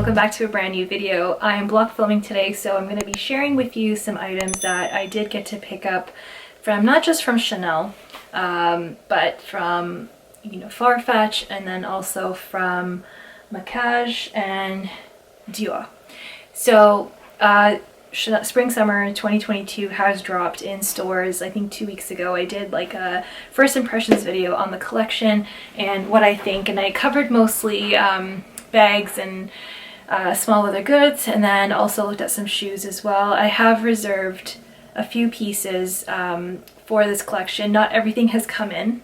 welcome back to a brand new video. I am block filming today, so I'm going to be sharing with you some items that I did get to pick up from, not just from Chanel, but from, Farfetch, and then also from Mackage and Dior. So Spring Summer 2022 has dropped in stores. I think 2 weeks ago I did like a first impressions video on the collection and what I think, and I covered mostly bags and small leather goods, and then also looked at some shoes as well. I have reserved a few pieces for this collection. Not everything has come in.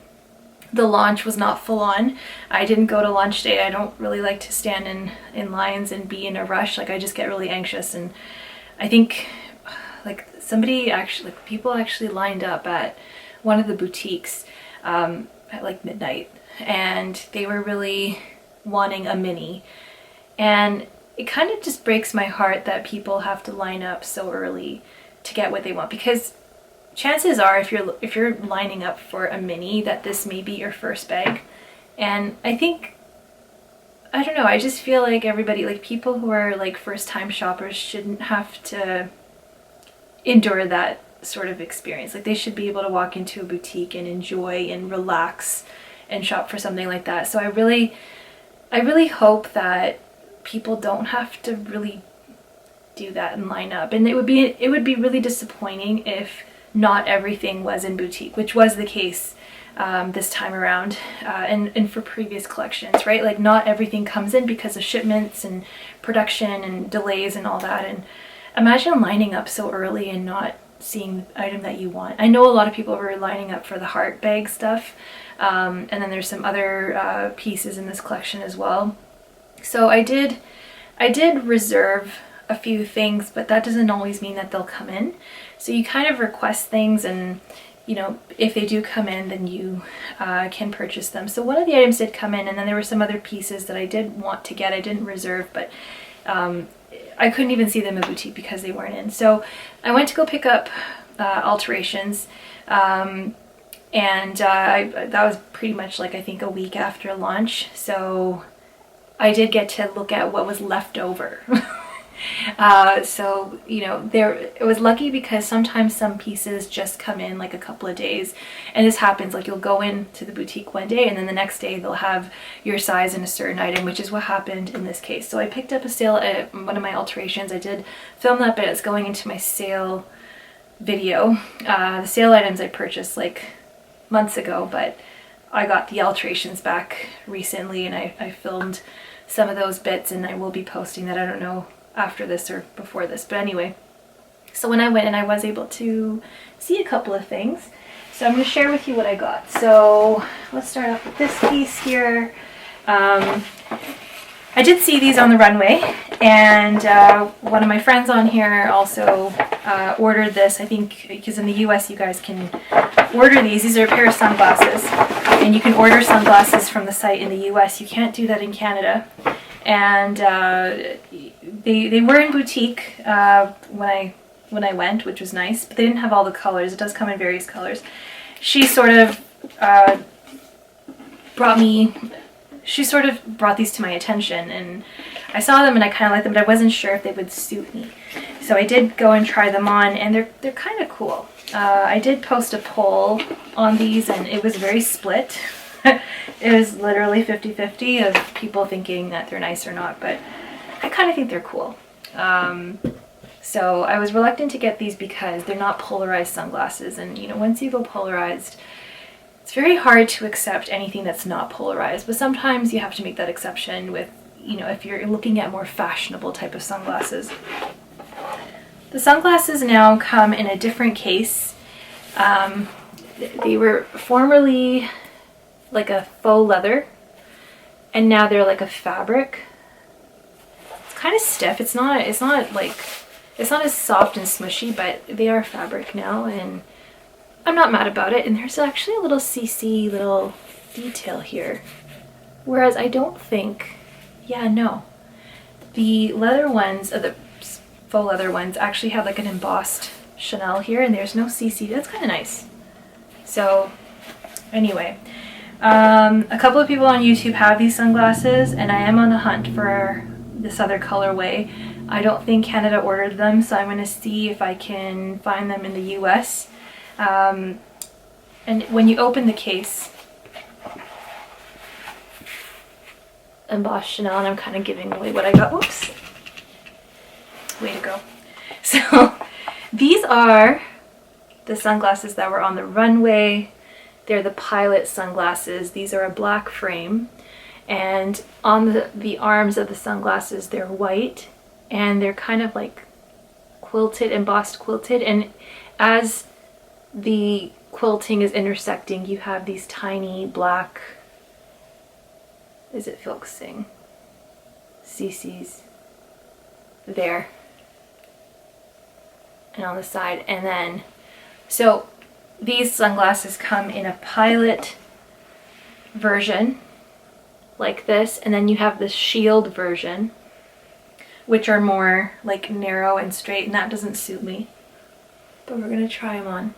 The launch was not full on. I didn't go to launch day. I don't really like to stand in lines and be in a rush. Like, I just get really anxious, and I think like people actually lined up at one of the boutiques at like midnight, and they were really wanting a mini, and it kind of just breaks my heart that people have to line up so early to get what they want, because chances are if you're lining up for a mini that this may be your first bag. And I don't know, I just feel like everybody, like people who are like first time shoppers, shouldn't have to endure that sort of experience. Like, they should be able to walk into a boutique and enjoy and relax and shop for something like that. So I really hope that people don't have to really do that and line up. And it would be really disappointing if not everything was in boutique, which was the case this time around, and for previous collections, right? Like, not everything comes in because of shipments and production and delays and all that. And imagine lining up so early and not seeing the item that you want. I know a lot of people were lining up for the heart bag stuff, and then there's some other pieces in this collection as well. So I did reserve a few things, but that doesn't always mean that they'll come in. So you kind of request things, and if they do come in, then you can purchase them. So one of the items did come in, and then there were some other pieces that I did want to get. I didn't reserve, but I couldn't even see them in boutique because they weren't in. So I went to go pick up alterations, and that was pretty much like, I think, a week after launch. So I did get to look at what was left over. So it was lucky, because sometimes some pieces just come in like a couple of days, and this happens, like, you'll go into the boutique one day and then the next day they'll have your size in a certain item, which is what happened in this case. So I picked up a sale at one of my alterations. I did film that, but it's going into my sale video. The sale items I purchased like months ago, but I got the alterations back recently, and I filmed some of those bits, and I will be posting that. I don't know after this or before this, but anyway. So when I went in, I was able to see a couple of things. So I'm going to share with you what I got. So let's start off with this piece here. I did see these on the runway, and one of my friends on here also ordered this. I think because in the US you guys can order these. These are a pair of sunglasses, and you can order sunglasses from the site in the US. You can't do that in Canada. And they were in boutique when I went, which was nice, but they didn't have all the colors. It does come in various colors. She sort of brought these to my attention, and I saw them and I kind of liked them, but I wasn't sure if they would suit me. So I did go and try them on, and they're kind of cool. I did post a poll on these, and it was very split. It was literally 50-50 of people thinking that they're nice or not, but I kind of think they're cool. So I was reluctant to get these because they're not polarized sunglasses, and once you go polarized, it's very hard to accept anything that's not polarized. But sometimes you have to make that exception with, if you're looking at more fashionable type of sunglasses. The sunglasses now come in a different case. They were formerly like a faux leather, and now they're like a fabric. It's kind of stiff. It's not as soft and smushy, but they are fabric now, and I'm not mad about it. And there's actually a little CC little detail here, whereas I don't think, the leather ones, the faux leather ones, actually have like an embossed Chanel here, and there's no CC. That's kind of nice. So anyway, a couple of people on YouTube have these sunglasses, and I am on the hunt for this other colorway. I don't think Canada ordered them, so I'm going to see if I can find them in the US. And when you open the case, embossed Chanel, and I'm kind of giving away what I got. Whoops. Way to go. So these are the sunglasses that were on the runway. They're the Pilot sunglasses. These are a black frame, and on the arms of the sunglasses they're white, and they're kind of like quilted, embossed quilted, and as the quilting is intersecting you have these tiny black, is it focusing, CCs there and on the side. And then so these sunglasses come in a Pilot version like this, and then you have the Shield version, which are more like narrow and straight, and that doesn't suit me, but we're gonna try them on.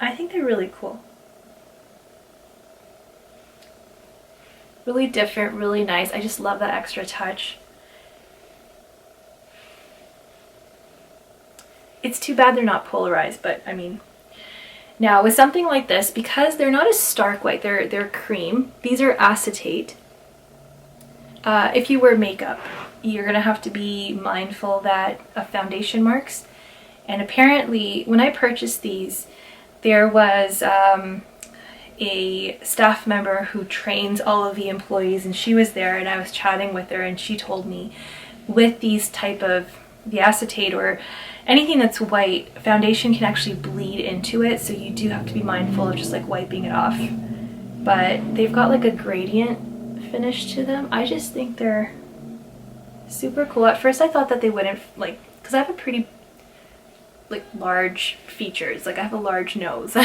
I think they're really cool. Really different, really nice. I just love that extra touch. It's too bad they're not polarized, but I mean, now with something like this, because they're not a stark white, they're cream. These are acetate. If you wear makeup, you're gonna have to be mindful that of foundation marks. And apparently, when I purchased these, there was a staff member who trains all of the employees, and she was there, and I was chatting with her, and she told me with these type of, the acetate or anything that's white, foundation can actually bleed into it, so you do have to be mindful of just like wiping it off. But they've got like a gradient finish to them. I just think they're super cool. At first I thought that they wouldn't, like, because I have a pretty like large features, like I have a large nose.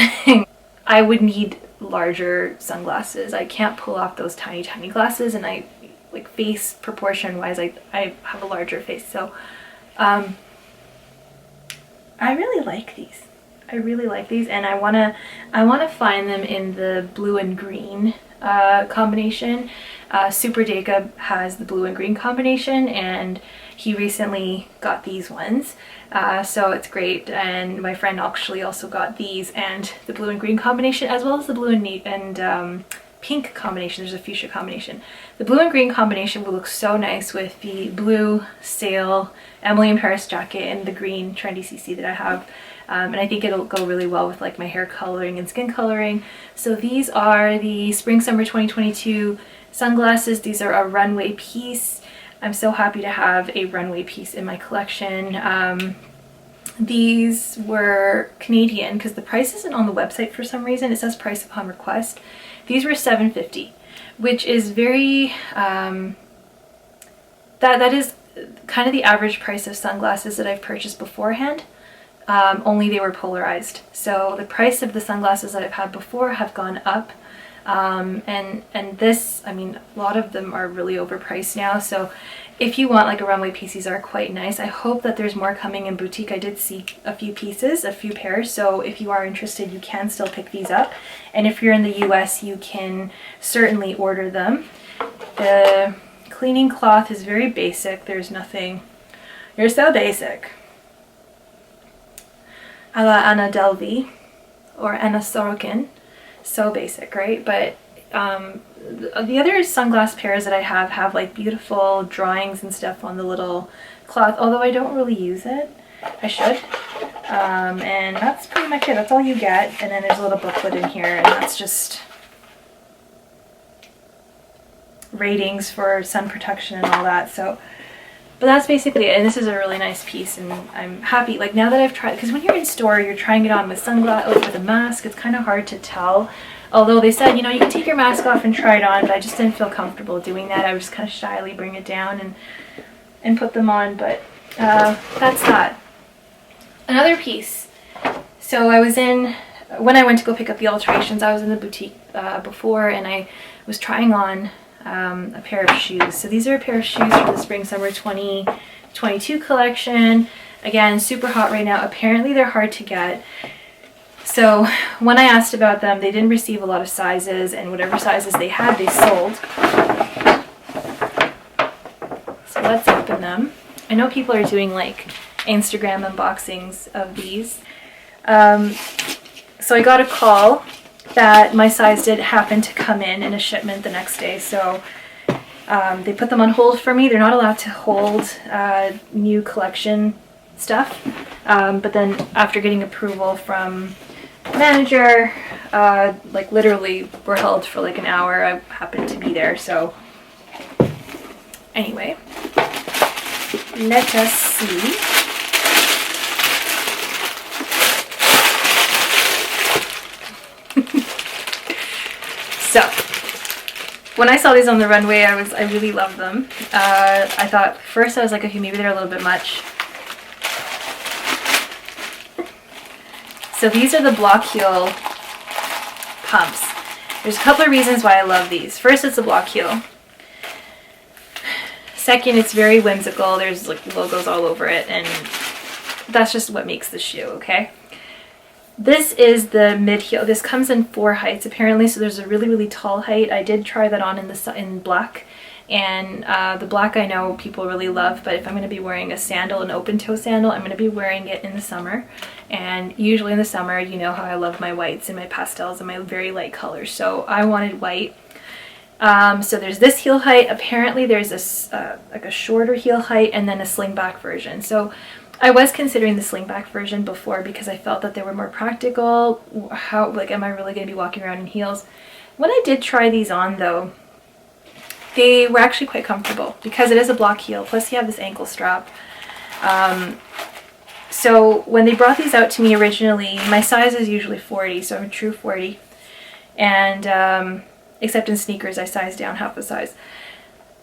I would need larger sunglasses. I can't pull off those tiny glasses, and I like face proportion wise I have a larger face, so I really like these. I really like these, and I wanna find them in the blue and green combination. Super Jacob has the blue and green combination, and he recently got these ones, so it's great. And my friend actually also got these and the blue and green combination, as well as the blue and pink combination. There's a fuchsia combination. The blue and green combination will look so nice with the blue sail Emily in Paris jacket and the green trendy CC that I have. And I think it'll go really well with like my hair coloring and skin coloring. So these are the Spring Summer 2022 sunglasses. These are a runway piece. I'm so happy to have a runway piece in my collection. These were Canadian because the price isn't on the website for some reason. It says price upon request. These were $7.50, which is very, that is kind of the average price of sunglasses that I've purchased beforehand. Only they were polarized. So the price of the sunglasses that I've had before have gone up. And this, I mean, a lot of them are really overpriced now. So if you want like a runway piece, these are quite nice. I hope that there's more coming in boutique. I did see a few pieces, a few pairs. So if you are interested, you can still pick these up. And if you're in the US, you can certainly order them. The cleaning cloth is very basic. There's nothing, you're so basic. A la Anna Delvey or Anna Sorokin. So basic, right? But the other sunglass pairs that I have like beautiful drawings and stuff on the little cloth, although I don't really use it. I should. And that's pretty much it. That's all you get. And then there's a little booklet in here, and that's just ratings for sun protection and all that. So, but that's basically it. And this is a really nice piece, and I'm happy. Like now that I've tried, because when you're in store, you're trying it on with sunglasses, with a mask. It's kind of hard to tell. Although they said, you know, you can take your mask off and try it on, but I just didn't feel comfortable doing that. I would just kind of shyly bring it down and put them on. But that's that. Another piece. So I was in, when I went to go pick up the alterations, I was in the boutique before, and I was trying on a pair of shoes. So these are a pair of shoes for the Spring Summer 2022 collection. Again, super hot right now. Apparently they're hard to get. So when I asked about them, they didn't receive a lot of sizes, and whatever sizes they had, they sold. So let's open them. I know people are doing like Instagram unboxings of these. So I got a call that my size did happen to come in a shipment the next day. So they put them on hold for me. They're not allowed to hold new collection stuff. But then after getting approval from the manager, like literally were held for like an hour. I happened to be there. So anyway, let us see. So when I saw these on the runway, I really loved them. I thought first I was like, okay, maybe they're a little bit much. So these are the block heel pumps. There's a couple of reasons why I love these. First, it's a block heel. Second, it's very whimsical. There's like logos all over it, and that's just what makes the shoe, okay? This is the mid heel. This comes in 4 heights apparently, so there's a really, really tall height. I did try that on in black, and the black I know people really love, but if I'm going to be wearing a sandal, an open toe sandal, I'm going to be wearing it in the summer. And usually in the summer, you know how I love my whites and my pastels and my very light colors, so I wanted white. So there's this heel height. Apparently there's a like a shorter heel height and then a slingback version. So I was considering the slingback version before because I felt that they were more practical. How, like, am I really going to be walking around in heels? When I did try these on though, they were actually quite comfortable because it is a block heel, plus you have this ankle strap. So when they brought these out to me originally, my size is usually 40, so I'm a true 40. And except in sneakers, I sized down half a size.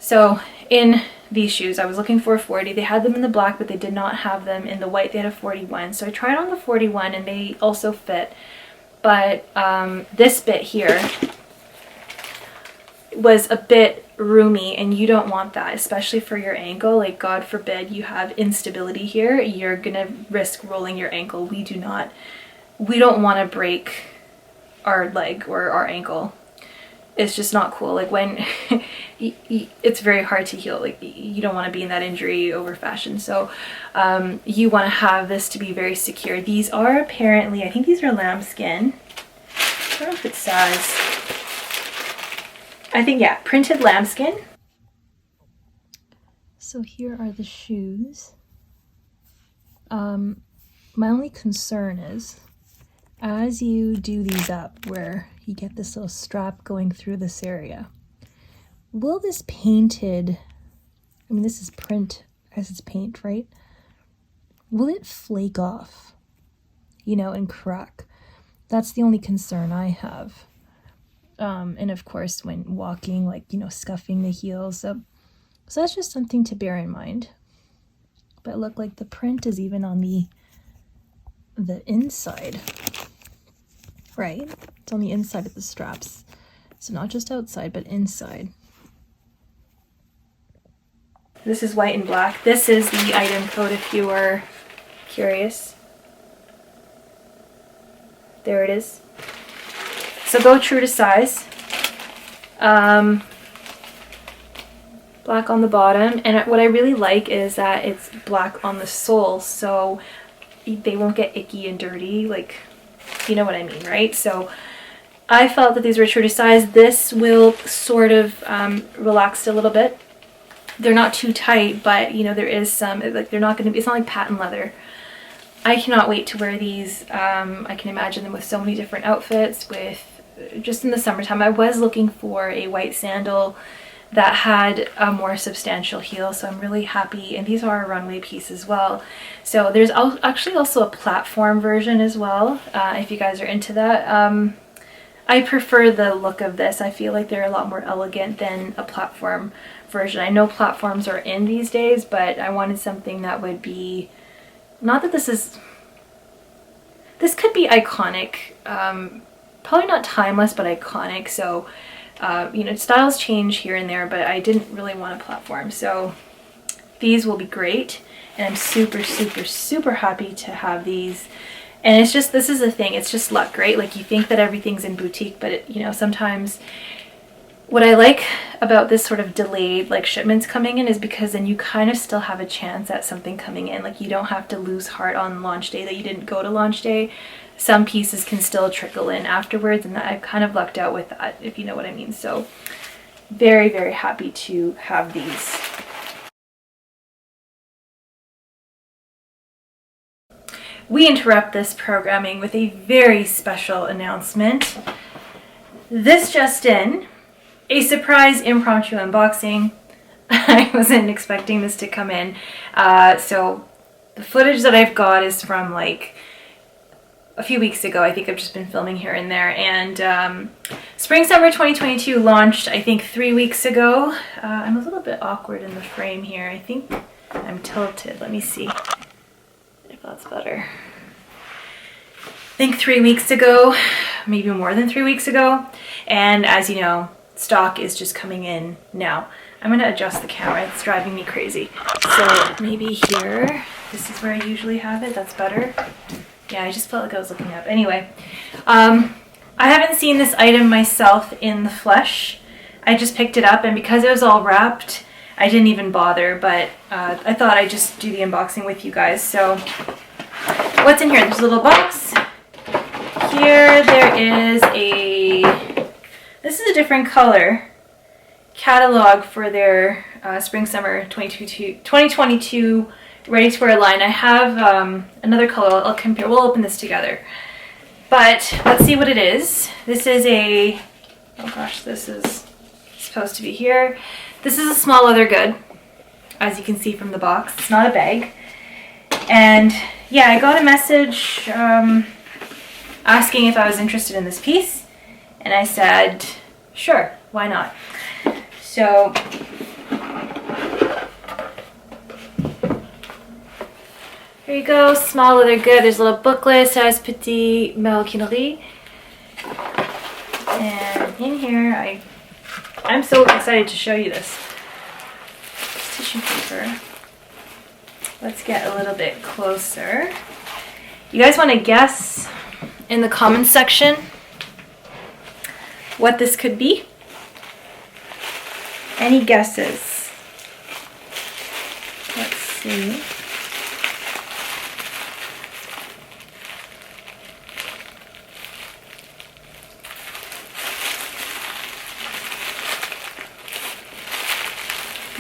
So in these shoes, I was looking for a 40. They had them in the black, but they did not have them in the white. They had a 41. So I tried on the 41 and they also fit. But this bit here was a bit roomy, and you don't want that, especially for your ankle. Like, God forbid you have instability here, you're gonna risk rolling your ankle. We don't want to break our leg or our ankle. It's just not cool. Like, when it's very hard to heal. Like, you don't want to be in that injury over fashion. So you want to have this to be very secure. These are apparently, I think these are lambskin. I don't know if it says. I think, yeah, printed lambskin. So here are the shoes. My only concern is, as you do these up, where you get this little strap going through this area, will this painted, I mean, this is print as it's paint, right? Will it flake off, you know, and crack? That's the only concern I have. And of course, when walking, like, you know, scuffing the heels. So that's just something to bear in mind. But look, like, the print is even on the inside, right? It's on the inside of the straps. So not just outside, but inside. This is white and black. This is the item code if you are curious. There it is. So go true to size. Black on the bottom, and what I really like is that it's black on the sole, so they won't get icky and dirty, like, you know what I mean, right? So I felt that these were true to size. This will sort of relax a little bit. They're not too tight, but you know, there is some, like, they're not going to be, it's not like patent leather. I cannot wait to wear these. I can imagine them with so many different outfits, with just in the summertime. I was looking for a white sandal that had a more substantial heel, so I'm really happy. And these are a runway piece as well. So there's actually also a platform version as well, if you guys are into that. I prefer the look of this. I feel like they're a lot more elegant than a platform version. I know platforms are in these days, but I wanted something that would be, not that this could be iconic, probably not timeless, but iconic. So you know, styles change here and there, but I didn't really want a platform. So these will be great, and I'm super, super, super happy to have these. And it's just, this is the thing, it's just luck, right? Like, you think that everything's in boutique, but it, you know, sometimes what I like about this sort of delayed like shipments coming in is because then you kind of still have a chance at something coming in. Like, you don't have to lose heart on launch day that you didn't go to launch day. Some pieces can still trickle in afterwards, and I've kind of lucked out with that, if you know what I mean. So very, very happy to have these. We interrupt this programming with a very special announcement. This just in, a surprise impromptu unboxing. I wasn't expecting this to come in. So the footage that I've got is from like a few weeks ago. I think I've just been filming here and there. And Spring Summer 2022 launched, I think, 3 weeks ago. I'm a little bit awkward in the frame here. I think I'm tilted. Let me see if that's better. I think 3 weeks ago, maybe more than 3 weeks ago. And as you know, stock is just coming in now. I'm gonna adjust the camera, it's driving me crazy. So maybe here, this is where I usually have it, that's better. Yeah, I just felt like I was looking up. Anyway, I haven't seen this item myself in the flesh. I just picked it up, and because it was all wrapped, I didn't even bother, but I thought I'd just do the unboxing with you guys. So what's in here? There's a little box. Here there is this is a different color catalog for their Spring Summer 2022 ready to wear line. I have another color. I'll compare. We'll open this together. But let's see what it is. This is a, oh gosh, this is supposed to be here. This is a small leather good, as you can see from the box. It's not a bag. And yeah, I got a message asking if I was interested in this piece, and I said, sure, why not? So here you go, small leather good. There's a little booklet, says Petit Maroquinerie. And in here, I'm so excited to show you this. Tissue paper. Let's get a little bit closer. You guys want to guess in the comments section what this could be? Any guesses? Let's see.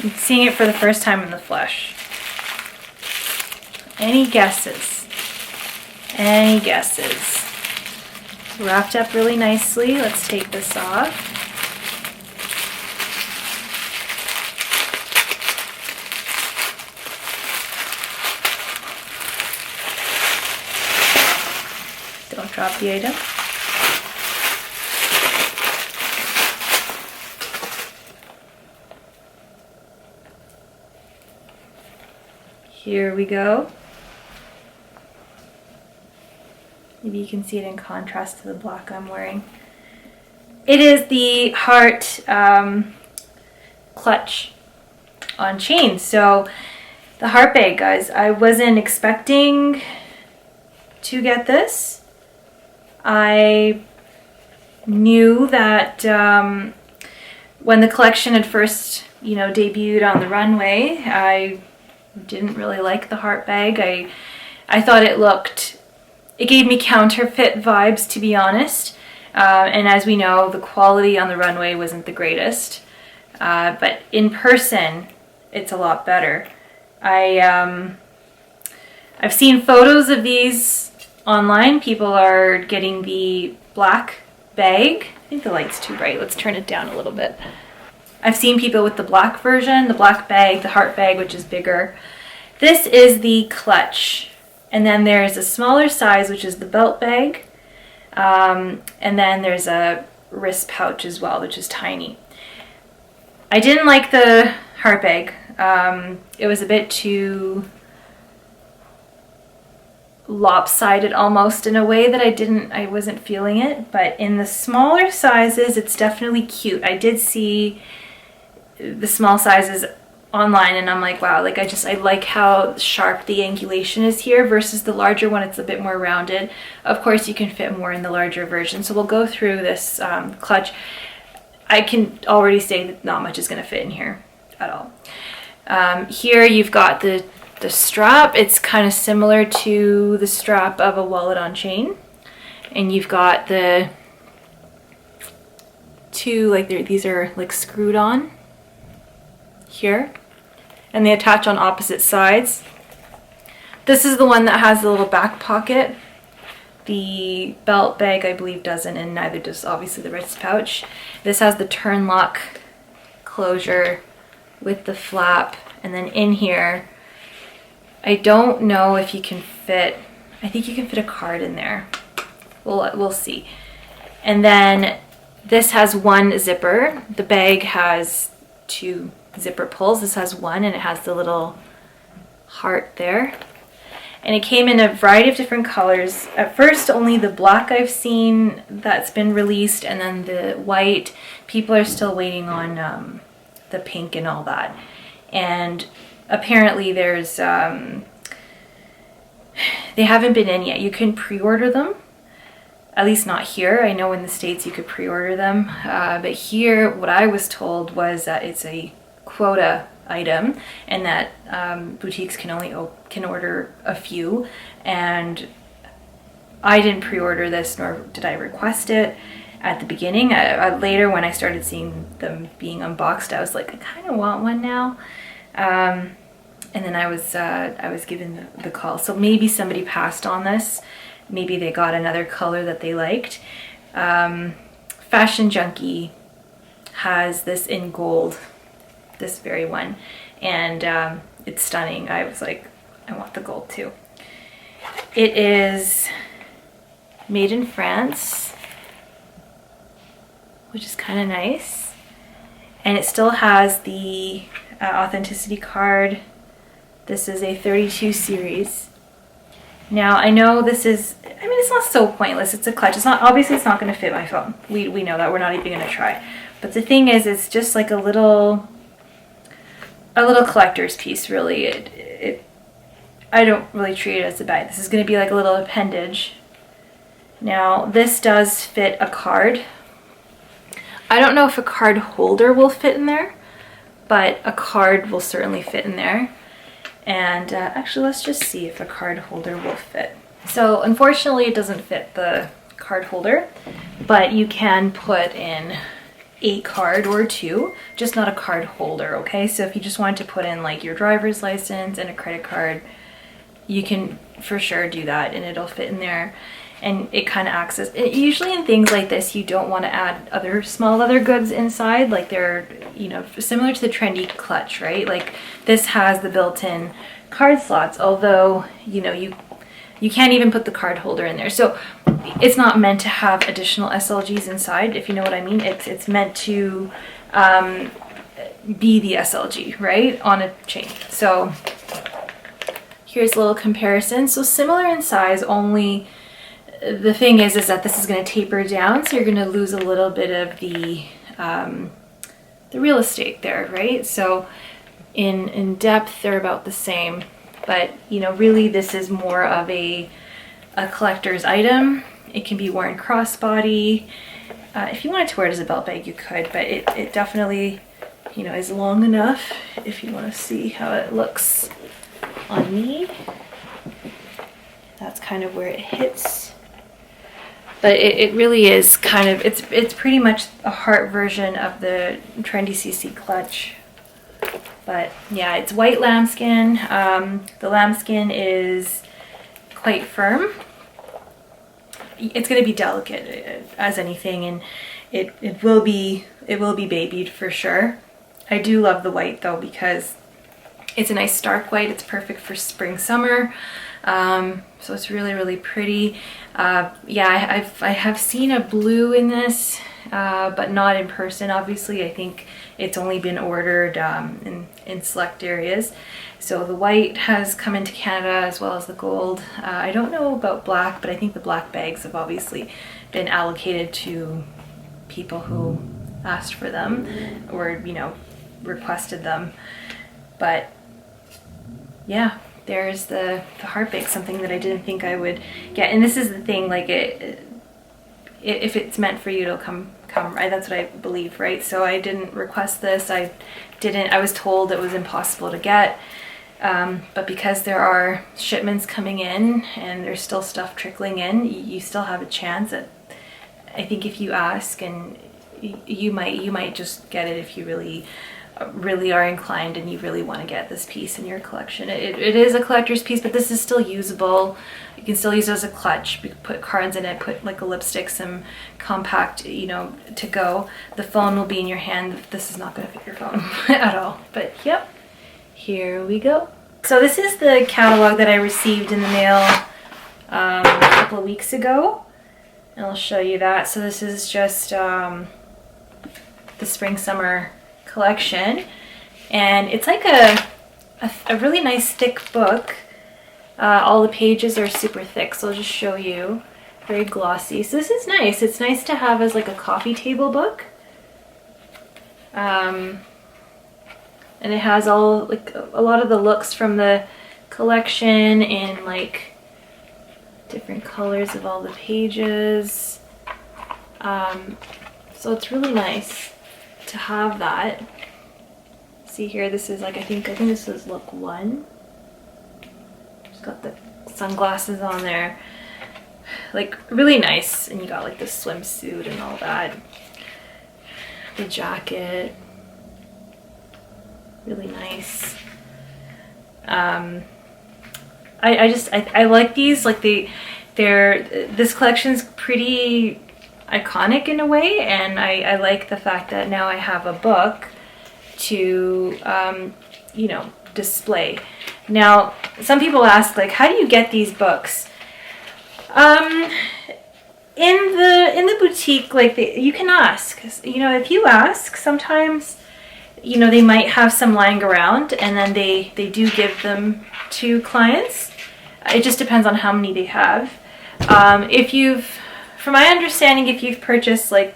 I'm seeing it for the first time in the flesh. Any guesses? Any guesses? Wrapped up really nicely. Let's take this off. Don't drop the item. Here we go. Maybe you can see it in contrast to the black I'm wearing. It is the heart clutch on chain. So the heart bag, guys, I wasn't expecting to get this. I knew that when the collection had first, you know, debuted on the runway, I didn't really like the heart bag. I thought it gave me counterfeit vibes, to be honest. And as we know, the quality on the runway wasn't the greatest. But in person, it's a lot better. I've seen photos of these online. People are getting the black bag. I think the light's too bright. Let's turn it down a little bit. I've seen people with the black version, the black bag, the heart bag, which is bigger. This is the clutch. And then there's a smaller size, which is the belt bag. And then there's a wrist pouch as well, which is tiny. I didn't like the heart bag. It was a bit too lopsided almost in a way that I wasn't feeling it. But in the smaller sizes, it's definitely cute. I did see the small sizes online and I'm like, wow, like I like how sharp the angulation is here versus the larger one. It's a bit more rounded. Of course, you can fit more in the larger version. So we'll go through this clutch. I can already say that not much is going to fit in here at all. Here you've got the strap. It's kind of similar to the strap of a wallet on chain. And you've got the two, like these are like screwed on here. And they attach on opposite sides. This is the one that has the little back pocket. The belt bag, I believe, doesn't, and neither does obviously the wrist pouch. This has the turn lock closure with the flap, and then in here, I don't know if you can fit, I think you can fit a card in there. We'll see. And then this has one zipper. The bag has two zipper pulls. This has one, and it has the little heart there. And it came in a variety of different colors. At first, only the black I've seen that's been released, and then the white. People are still waiting on the pink and all that. And apparently there's, they haven't been in yet. You can pre-order them. At least not here. I know in the States you could pre-order them. But here, what I was told was that it's a quota item and that boutiques can only order a few, and I didn't pre-order this, nor did I request it at the beginning. Later when I started seeing them being unboxed, I was like, I kind of want one now, and then I was given the call. So maybe somebody passed on this, maybe they got another color that they liked. Fashion Junkie has this in gold, this very one, and it's stunning. I was like, I want the gold too. It is made in France, which is kind of nice, and it still has the authenticity card. This is a 32 series. Now I know this is, I mean, it's not so pointless. It's a clutch. It's not, obviously it's not going to fit my phone. We know that. We're not even going to try. But the thing is, it's just like a little collector's piece, really. I don't really treat it as a bag. This is going to be like a little appendage. Now, this does fit a card. I don't know if a card holder will fit in there, but a card will certainly fit in there. And actually, let's just see if a card holder will fit. So, unfortunately, it doesn't fit the card holder, but you can put in a card or two, just not a card holder, okay? So if you just wanted to put in like your driver's license and a credit card, you can for sure do that, and it'll fit in there. And it kind of acts as, usually in things like this, you don't want to add other small leather goods inside, like they're, you know, similar to the trendy clutch, right? Like this has the built-in card slots, although, you know, you can't even put the card holder in there. So it's not meant to have additional SLGs inside, if you know what I mean. It's meant to be the SLG, right, on a chain. So here's a little comparison. So similar in size, only the thing is that this is going to taper down, so you're going to lose a little bit of the real estate there, right? So in depth, they're about the same. But, you know, really this is more of a collector's item. It can be worn crossbody. If you wanted to wear it as a belt bag, you could, but it definitely, you know, is long enough if you want to see how it looks on me. That's kind of where it hits. But it really is kind of, it's pretty much a heart version of the trendy CC clutch. But yeah, it's white lambskin. The lambskin is quite firm. It's going to be delicate as anything, and it will be babied for sure. I do love the white though, because it's a nice stark white. It's perfect for spring, summer. So it's really pretty. Yeah, I have seen a blue in this, but not in person. Obviously, I think it's only been ordered in select areas. So the white has come into Canada as well as the gold. I don't know about black, but I think the black bags have obviously been allocated to people who asked for them or, you know, requested them. But yeah, there's the heart bake, something that I didn't think I would get. And this is the thing, like if it's meant for you, it'll come right. That's what I believe, right? So I didn't request this. I was told it was impossible to get. But because there are shipments coming in and there's still stuff trickling in, you still have a chance. I think if you ask, and you might just get it if you really are inclined and you really want to get this piece in your collection. It is a collector's piece, but this is still usable. You can still use it as a clutch. You can put cards in it, put like a lipstick, some compact, you know, to go. The phone will be in your hand. This is not going to fit your phone at all. But yep, here we go. So this is the catalog that I received in the mail a couple of weeks ago, and I'll show you that. So this is just the spring summer collection, and it's like a really nice thick book. All the pages are super thick, so I'll just show you. Very glossy. So this is nice. It's nice to have as like a coffee table book. And it has all, like, a lot of the looks from the collection in like different colors of all the pages. So it's really nice to have that. See here, this is like, I think this is look 1. Just got the sunglasses on there. Like, really nice. And you got like the swimsuit and all that. The jacket. Really nice. I like these. Like this collection's pretty iconic in a way, and I like the fact that now I have a book to you know, display. Now some people ask, like, how do you get these books? In the boutique, like, you can ask. You know, if you ask, sometimes, you know, they might have some lying around, and then they do give them to clients. It just depends on how many they have. From my understanding, if you've purchased like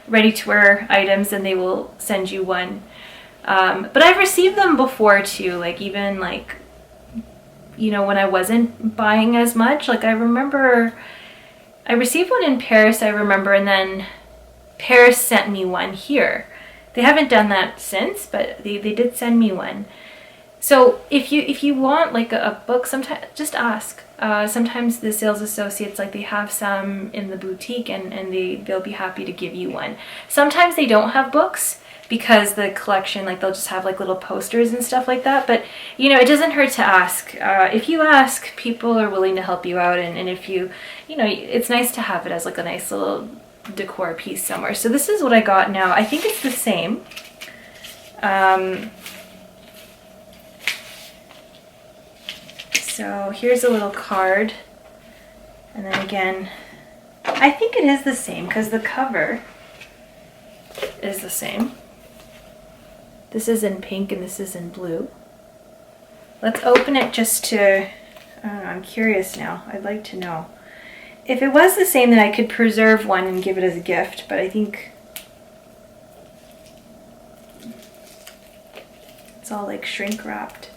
ready-to-wear items, then they will send you one. But I've received them before too, like even like, you know, when I wasn't buying as much. Like I remember I received one in Paris, I remember, and then Paris sent me one here. They haven't done that since, but they did send me one. So if you want like a book, sometimes just ask. Sometimes the sales associates, like, they have some in the boutique, and they'll be happy to give you one. Sometimes they don't have books because the collection, like, they'll just have like little posters and stuff like that. But you know, it doesn't hurt to ask. If you ask, people are willing to help you out, and if you know, it's nice to have it as like a nice little decor piece somewhere. So this is what I got now. I think it's the same. So here's a little card, and then again, I think it is the same because the cover is the same. This is in pink and this is in blue. Let's open it just to, I don't know, I'm curious now. I'd like to know. If it was the same, then I could preserve one and give it as a gift, but I think it's all like shrink wrapped.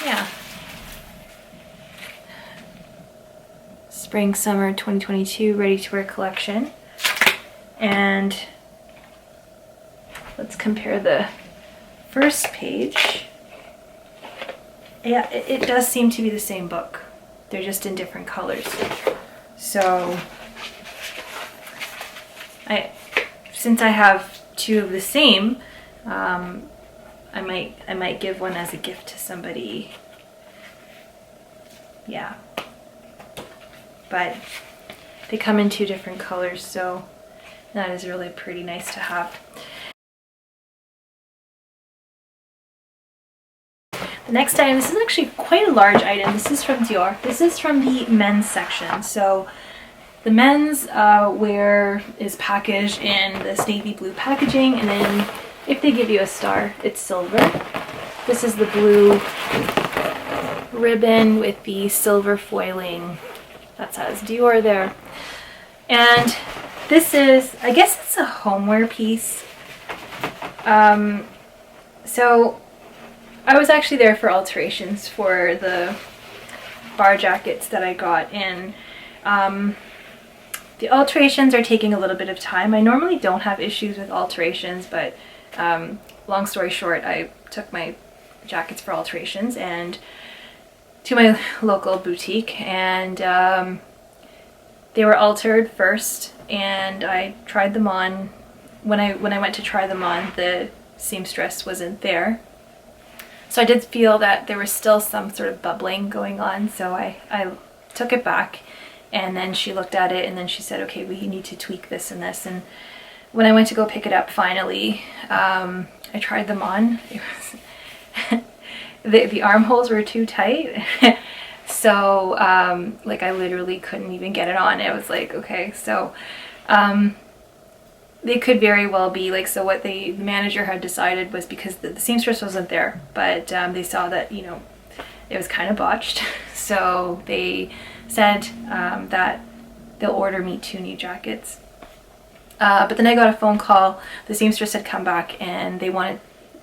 Yeah. Spring Summer 2022 ready-to-wear collection. And let's compare the first page. Yeah, it does seem to be the same book. They're just in different colors. So since I have two of the same, I might give one as a gift to somebody. Yeah. But they come in two different colors, so that is really pretty nice to have. The next item, this is actually quite a large item. This is from Dior. This is from the men's section. So the men's wear is packaged in this navy blue packaging, and then if they give you a star, it's silver. This is the blue ribbon with the silver foiling that says Dior there. And this is, I guess it's a homeware piece. So I was actually there for alterations for the bar jackets that I got in. The alterations are taking a little bit of time. I normally don't have issues with alterations, but long story short, I took my jackets for alterations and to my local boutique, and they were altered first, and I tried them on. When I went to try them on, the seamstress wasn't there. So I did feel that there was still some sort of bubbling going on, so I took it back, and then she looked at it and then she said, okay, we need to tweak this and this. And when I went to go pick it up finally, I tried them on. It was the armholes were too tight. So like I literally couldn't even get it on. It was like, okay, so they could very well be like, so what the manager had decided was, because the seamstress wasn't there, but they saw that, you know, it was kind of botched. So they said that they'll order me 2 new jackets. But then I got a phone call. The seamstress had come back and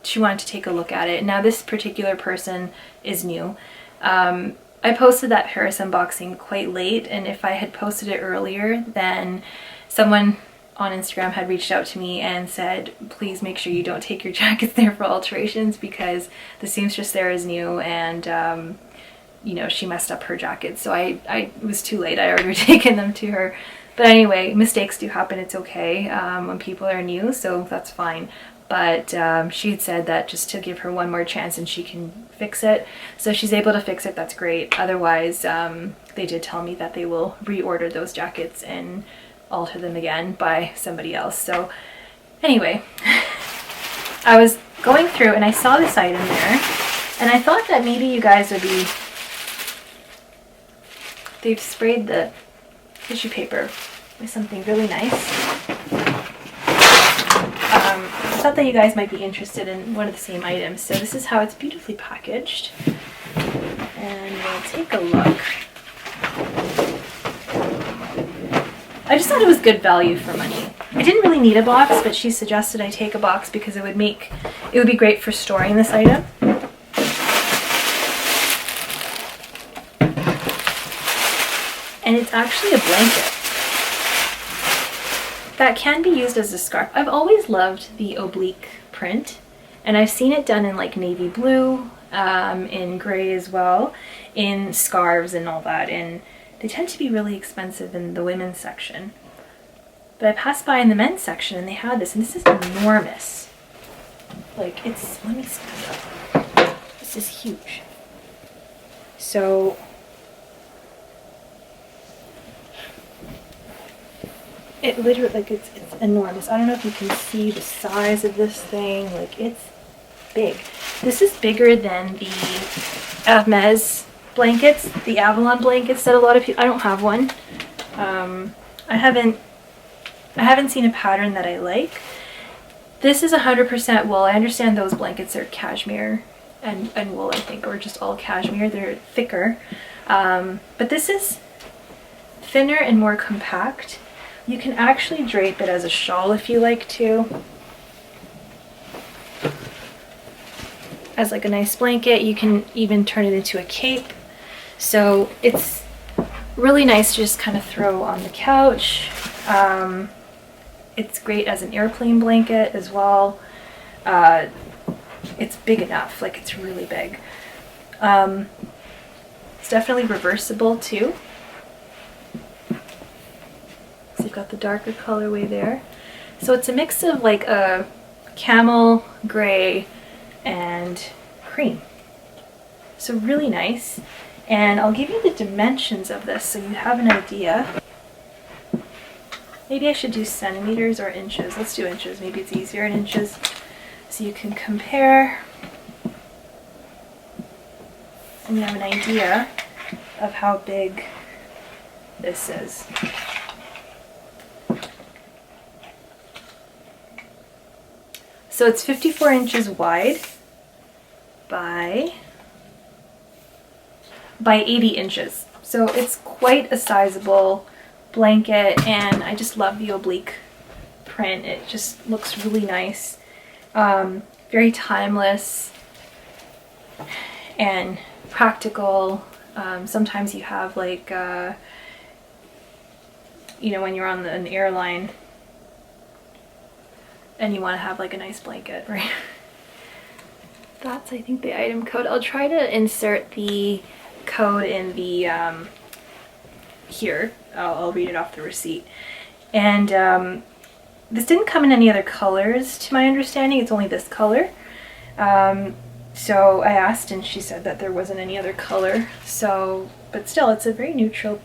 she wanted to take a look at it. Now this particular person is new. I posted that Paris unboxing quite late, and if I had posted it earlier, then someone on Instagram had reached out to me and said, please make sure you don't take your jackets there for alterations, because the seamstress there is new and you know, she messed up her jackets. So it was too late. I already taken them to her. But anyway, mistakes do happen. It's okay when people are new, so that's fine. But she had said that just to give her one more chance and she can fix it. So if she's able to fix it, that's great. Otherwise, they did tell me that they will reorder those jackets and alter them again by somebody else. So anyway, I was going through and I saw this item there, and I thought that maybe you guys would be... They've sprayed the tissue paper with something really nice. I thought that you guys might be interested in one of the same items. So this is how it's beautifully packaged. And we'll take a look. I just thought it was good value for money. I didn't really need a box, but she suggested I take a box because it would be great for storing this item. And it's actually a blanket that can be used as a scarf. I've always loved the oblique print, and I've seen it done in like navy blue, in gray as well, in scarves and all that, and they tend to be really expensive in the women's section. But I passed by in the men's section and they had this, and this is enormous. Like, it's, let me stand up. This is huge. So it literally, like, it's enormous. I don't know if you can see the size of this thing. Like, it's big. This is bigger than the Hermes blankets, the Avalon blankets that a lot of people... I don't have one. I haven't seen a pattern that I like. This is 100% wool. I understand those blankets are cashmere and wool, I think, or just all cashmere. They're thicker. But this is thinner and more compact. You can actually drape it as a shawl if you like to. As like a nice blanket. You can even turn it into a cape. So it's really nice to just kind of throw on the couch. It's great as an airplane blanket as well. It's big enough, like it's really big. It's definitely reversible too. So you've got the darker colorway there. So it's a mix of like a camel, gray, and cream. So really nice. And I'll give you the dimensions of this so you have an idea. Maybe I should do centimeters or inches. Let's do inches. Maybe it's easier in inches. So you can compare and you have an idea of how big this is. So it's 54 inches wide by 80 inches. So it's quite a sizable blanket, and I just love the oblique print. It just looks really nice. Very timeless and practical. Sometimes you have like, you know, when you're on an airline and you want to have like a nice blanket, right? That's, I think, the item code. I'll try to insert the code in the, here. I'll read it off the receipt. And this didn't come in any other colors, to my understanding. It's only this color. So I asked and she said that there wasn't any other color. So, but still, it's a very neutral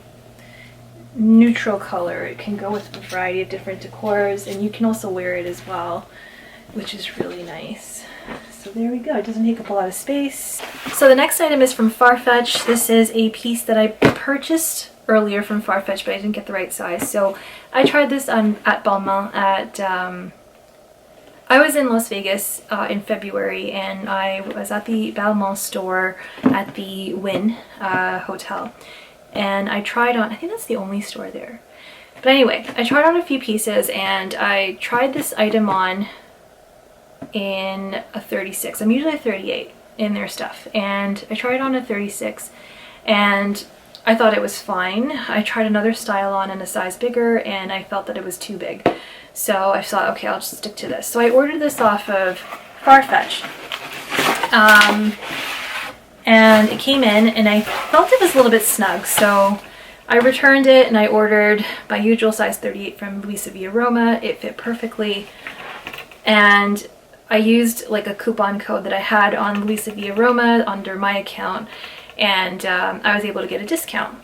color. It can go with a variety of different decors, and you can also wear it as well, which is really nice. So there we go. It doesn't take up a lot of space. So the next item is from Farfetch. This is a piece that I purchased earlier from Farfetch, but I didn't get the right size. So I tried this on at Balmain at I was in Las Vegas in February, and I was at the Balmain store at the Wynn hotel, and I tried on, I think that's the only store there. But anyway, I tried on a few pieces, and I tried this item on in a 36. I'm usually a 38 in their stuff, and I tried on a 36, and I thought it was fine. I tried another style on in a size bigger, and I felt that it was too big. So I thought, okay, I'll just stick to this. So I ordered this off of Farfetch. And it came in, and I felt it was a little bit snug. So I returned it, and I ordered my usual size 38 from Luisa Via Roma. It fit perfectly. And I used like a coupon code that I had on Luisa Via Roma under my account, and I was able to get a discount.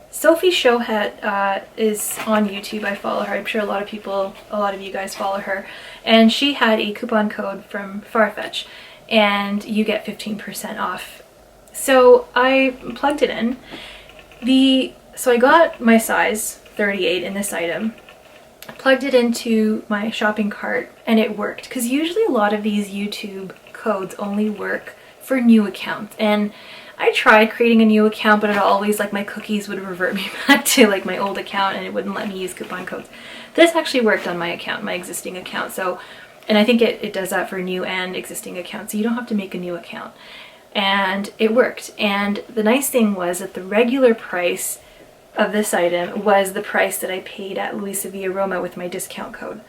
Sophie Showhet is on YouTube. I follow her. I'm sure a lot of you guys follow her. And she had a coupon code from Farfetch, and you get 15% off. So I plugged it in. So I got my size 38 in this item, plugged it into my shopping cart, and it worked. Because usually a lot of these YouTube codes only work for new accounts. And I tried creating a new account, but it always, like, my cookies would revert me back to like my old account, and it wouldn't let me use coupon codes. This actually worked on my account, my existing account. So, and I think it does that for new and existing accounts. So you don't have to make a new account. And it worked. And the nice thing was that the regular price of this item was the price that I paid at Luisa Via Roma with my discount code.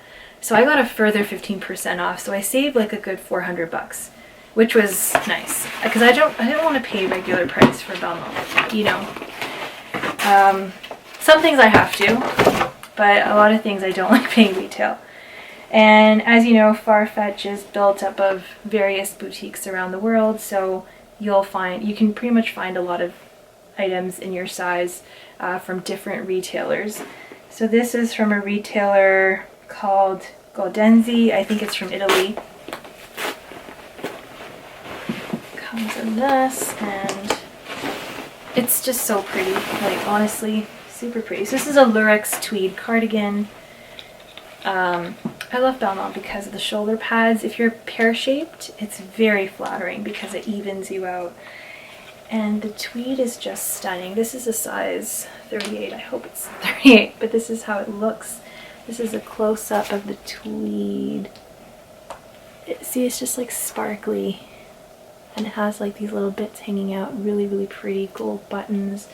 So I got a further 15% off. So I saved like a good $400. Which was nice, because I didn't want to pay regular price for Balmain, you know. Some things I have to, but a lot of things I don't like paying retail. And as you know, Farfetch is built up of various boutiques around the world, so you can pretty much find a lot of items in your size from different retailers. So this is from a retailer called Gaudenzi. I think it's from Italy. Comes in this, and it's just so pretty, like, honestly super pretty. So this is a lurex tweed cardigan. I love Balmain because of the shoulder pads. If you're pear-shaped, it's very flattering because it evens you out, and the tweed is just stunning. This is a size 38. I hope it's 38, but this is how it looks. This is a close-up of the tweed. See, it's just like sparkly. And it has like these little bits hanging out, really, really pretty gold buttons.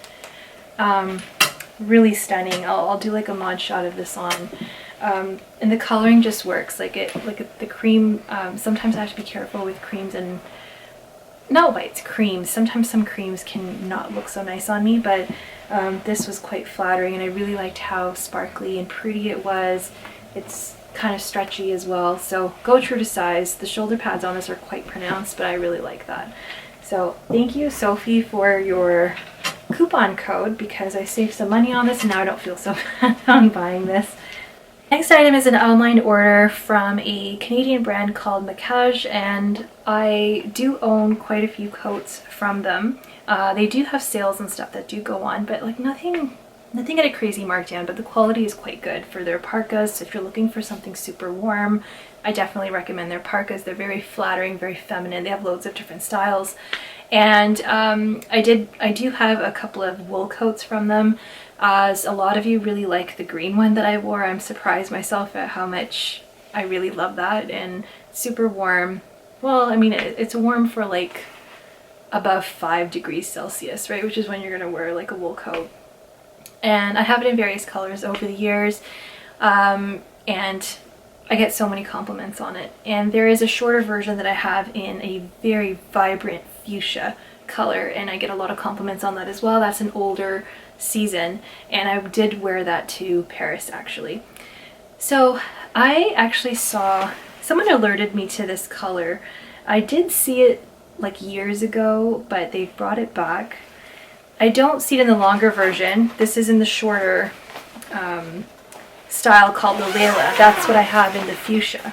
Really stunning. I'll do like a mod shot of this on. And the coloring just works. Like the cream, sometimes I have to be careful with creams and not whites, creams. Sometimes some creams can not look so nice on me, but this was quite flattering, and I really liked how sparkly and pretty it was. It's kind of stretchy as well, so go true to size. The shoulder pads on this are quite pronounced, but I really like that. So thank you, Sophie, for your coupon code, because I saved some money on this and now I don't feel so bad on buying this. Next item is an online order from a Canadian brand called Mackage, and I do own quite a few coats from them. They do have sales and stuff that do go on, but like nothing at a crazy markdown, but the quality is quite good for their parkas. So if you're looking for something super warm, I definitely recommend their parkas. They're very flattering, very feminine. They have loads of different styles. And I do have a couple of wool coats from them. As a lot of you really like the green one that I wore. I'm surprised myself at how much I really love that, and super warm. Well, I mean, it's warm for like above 5 degrees Celsius, right? Which is when you're gonna wear like a wool coat. And I have it in various colors over the years. And I get so many compliments on it. And there is a shorter version that I have in a very vibrant fuchsia color, and I get a lot of compliments on that as well. That's an older season, and I did wear that to Paris actually. So I actually saw, someone alerted me to this color. I did see it like years ago, but they've brought it back. I don't see it in the longer version. This is in the shorter style called the Layla. That's what I have in the fuchsia.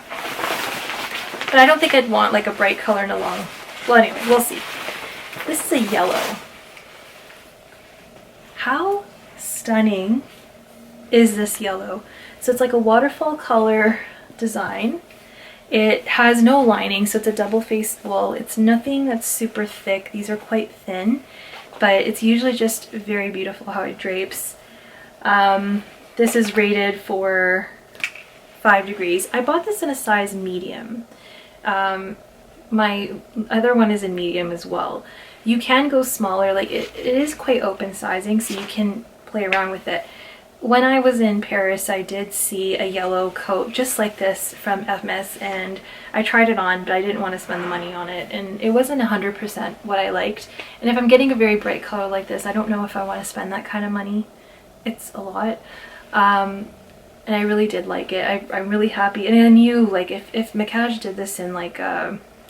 But I don't think I'd want like a bright color in a long... Well, anyway, we'll see. This is a yellow. How stunning is this yellow? So it's like a waterfall color design. It has no lining, so it's a double-faced wool. It's nothing that's super thick. These are quite thin, but it's usually just very beautiful how it drapes. This is rated for 5 degrees. I bought this in a size medium. My other one is in medium as well. You can go smaller, like it is quite open sizing, so you can play around with it. When I was in Paris, I did see a yellow coat just like this from Hermes, and I tried it on, but I didn't want to spend the money on it, and it wasn't 100% what I liked. And if I'm getting a very bright color like this, I don't know if I want to spend that kind of money. It's a lot. And I really did like it. I'm really happy. And I knew, like, if Mackage did this in like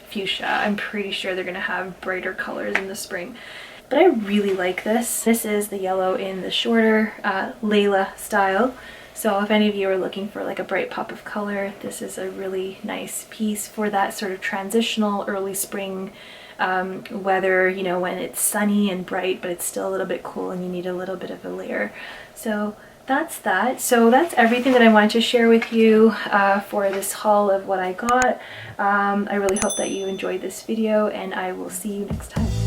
fuchsia, I'm pretty sure they're gonna have brighter colors in the spring. But I really like this. This is the yellow in the shorter Layla style. So if any of you are looking for like a bright pop of color, this is a really nice piece for that sort of transitional early spring weather, you know, when it's sunny and bright, but it's still a little bit cool and you need a little bit of a layer. So that's that. So that's everything that I wanted to share with you for this haul of what I got. I really hope that you enjoyed this video, and I will see you next time.